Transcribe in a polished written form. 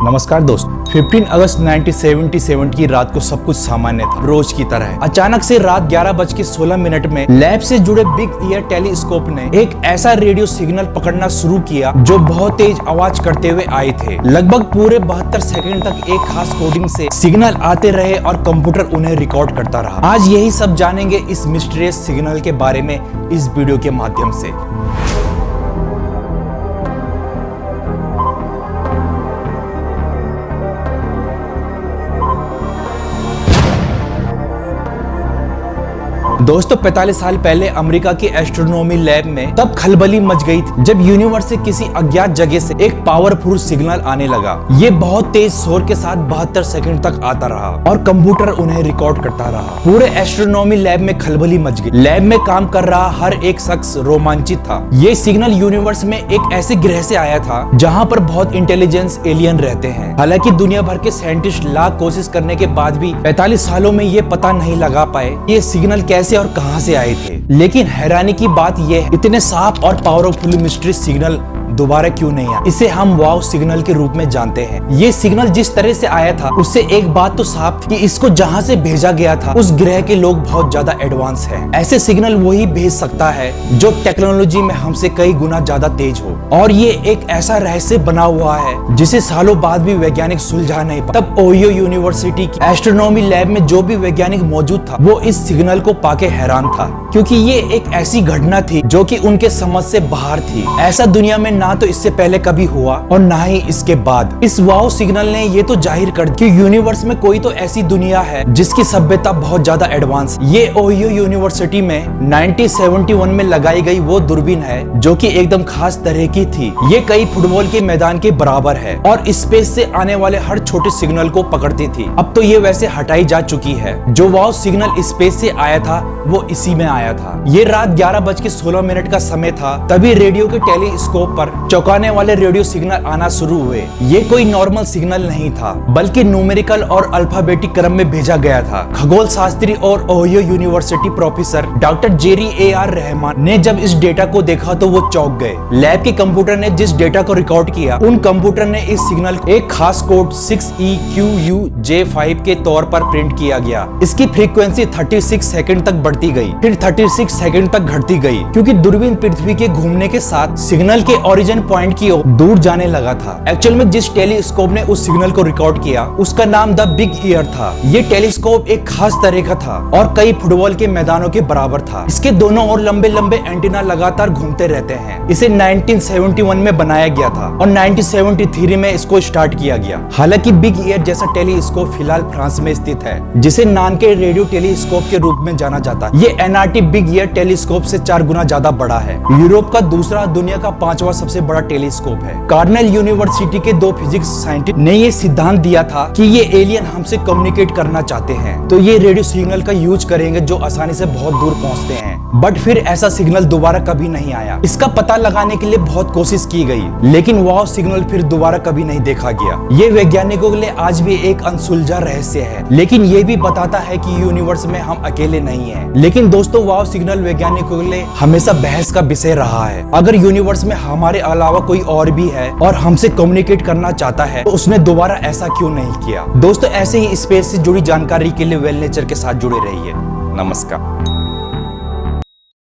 नमस्कार दोस्त। 15 अगस्त 1977 की रात को सब कुछ सामान्य था, रोज की तरह। अचानक से रात 11:16 में लैब से जुड़े बिग ईयर टेलीस्कोप ने एक ऐसा रेडियो सिग्नल पकड़ना शुरू किया जो बहुत तेज आवाज करते हुए आए थे। लगभग पूरे 72 सेकंड तक एक खास कोडिंग से सिग्नल आते रहे और कंप्यूटर उन्हें रिकॉर्ड करता रहा। आज यही सब जानेंगे इस मिस्टीरियस सिग्नल के बारे में इस वीडियो के माध्यम से। दोस्तों 45 साल पहले अमेरिका की एस्ट्रोनॉमी लैब में तब खलबली मच गई थी जब यूनिवर्स से किसी अज्ञात जगह से एक पावरफुल सिग्नल आने लगा। ये बहुत तेज शोर के साथ 72 सेकंड तक आता रहा और कंप्यूटर उन्हें रिकॉर्ड करता रहा। पूरे एस्ट्रोनॉमी लैब में खलबली मच गई। लैब में काम कर रहा हर एक शख्स रोमांचित था। ये सिग्नल यूनिवर्स में एक ऐसे ग्रह से आया था जहाँ पर बहुत इंटेलिजेंस एलियन रहते हैं। हालांकि दुनिया भर के साइंटिस्ट लाख कोशिश करने के बाद भी 45 सालों में ये पता नहीं लगा पाए ये सिग्नल कैसे और कहां से आए थे। लेकिन हैरानी की बात यह है, इतने साफ और पावरफुल मिस्ट्री सिग्नल दोबारा क्यों नहीं आया। इसे हम वाव सिग्नल के रूप में जानते हैं। ये सिग्नल जिस तरह से आया था उससे एक बात तो साफ थी कि इसको जहां से भेजा गया था उस ग्रह के लोग बहुत ज्यादा एडवांस हैं। ऐसे सिग्नल वही भेज सकता है जो टेक्नोलॉजी में हमसे कई गुना ज्यादा तेज हो। और ये एक ऐसा रहस्य बना हुआ है जिसे सालों बाद भी वैज्ञानिक सुलझा नहीं पाए। तब ओहियो यूनिवर्सिटी की एस्ट्रोनॉमी लैब में जो भी वैज्ञानिक मौजूद था वो इस सिग्नल को पाके हैरान था, क्योंकि ये एक ऐसी घटना थी जो कि उनके समझ से बाहर थी। ऐसा दुनिया में ना तो इससे पहले कभी हुआ और ना ही इसके बाद। इस वाव सिग्नल ने ये तो जाहिर कर दिया कि यूनिवर्स में कोई तो ऐसी दुनिया है जिसकी सभ्यता बहुत ज्यादा एडवांस। ये ओहियो यूनिवर्सिटी में 1971 में लगाई गई वो दूरबीन है जो कि एकदम खास तरह की थी। ये कई फुटबॉल के मैदान के बराबर है और स्पेस से आने वाले हर छोटे सिग्नल को पकड़ती थी। अब तो ये वैसे हटाई जा चुकी है। जो वाव सिग्नल स्पेस से आया था वो इसी में आया था। ये रात 11:16 का समय था। तभी रेडियो के टेलीस्कोप पर चौंकाने वाले रेडियो सिग्नल आना शुरू हुए। ये कोई नॉर्मल सिग्नल नहीं था बल्कि न्यूमेरिकल और अल्फाबेटिक क्रम में भेजा गया था। खगोल शास्त्री और Ohio university professor doctor Jerry AR Rahman ने जब इस डेटा को देखा तो वो चौंक गए। लैब के कंप्यूटर ने जिस डेटा को रिकॉर्ड किया उन कंप्यूटर ने इस सिग्नल को एक खास कोड 6EQUJ5 के तौर पर प्रिंट किया गया। इसकी फ्रीक्वेंसी 36 सेकंड तक बढ़ती गई, फिर 36 सेकंड तक घटती गई, क्योंकि दूरबीन पृथ्वी के घूमने के साथ सिग्नल के ओरिजिन पॉइंट की ओर दूर जाने लगा था। एक्चुअल में जिस टेलीस्कोप ने उस सिग्नल को रिकॉर्ड किया उसका नाम द बिग ईयर था। ये टेलीस्कोप एक खास तरह का था और कई फुटबॉल के मैदानों के बराबर था। इसके दोनों ओर लंबे लंबे एंटीना लगातार घूमते रहते हैं। इसे 1971 में बनाया गया था और 1973 में इसको स्टार्ट किया गया। हालांकि बिग ईयर जैसा टेलीस्कोप फिलहाल फ्रांस में स्थित है, जिसे नानके रेडियो टेलीस्कोप के रूप में जाना जाता है। ये NRT बिग ईयर टेलीस्कोप से 4 गुना ज्यादा बड़ा है। यूरोप का दूसरा, दुनिया का 5वां सबसे बड़ा टेलीस्कोप है। कार्नेल यूनिवर्सिटी के 2 फिजिक्स साइंटिस्ट ने ये सिद्धांत दिया था कि ये एलियन हमसे कम्युनिकेट करना चाहते हैं तो ये रेडियो सिग्नल का यूज करेंगे जो आसानी से बहुत दूर पहुंचते हैं। बट फिर ऐसा सिग्नल दोबारा कभी नहीं आया। इसका पता लगाने के लिए बहुत कोशिश की गई, लेकिन वाव सिग्नल फिर दोबारा कभी नहीं देखा गया। ये वैज्ञानिकों के लिए आज भी एक अनसुलझा रहस्य है, लेकिन ये भी बताता है कि यूनिवर्स में हम अकेले नहीं हैं। लेकिन दोस्तों, वाव सिग्नल वैज्ञानिकों के लिए हमेशा बहस का विषय रहा है। अगर यूनिवर्स में हमारे अलावा कोई और भी है और हमसे कम्युनिकेट करना चाहता है तो उसने दोबारा ऐसा क्यों नहीं किया। दोस्तों, ऐसे ही स्पेस से जुड़ी जानकारी के लिए वेल नेचर के साथ जुड़े रहिए। नमस्कार।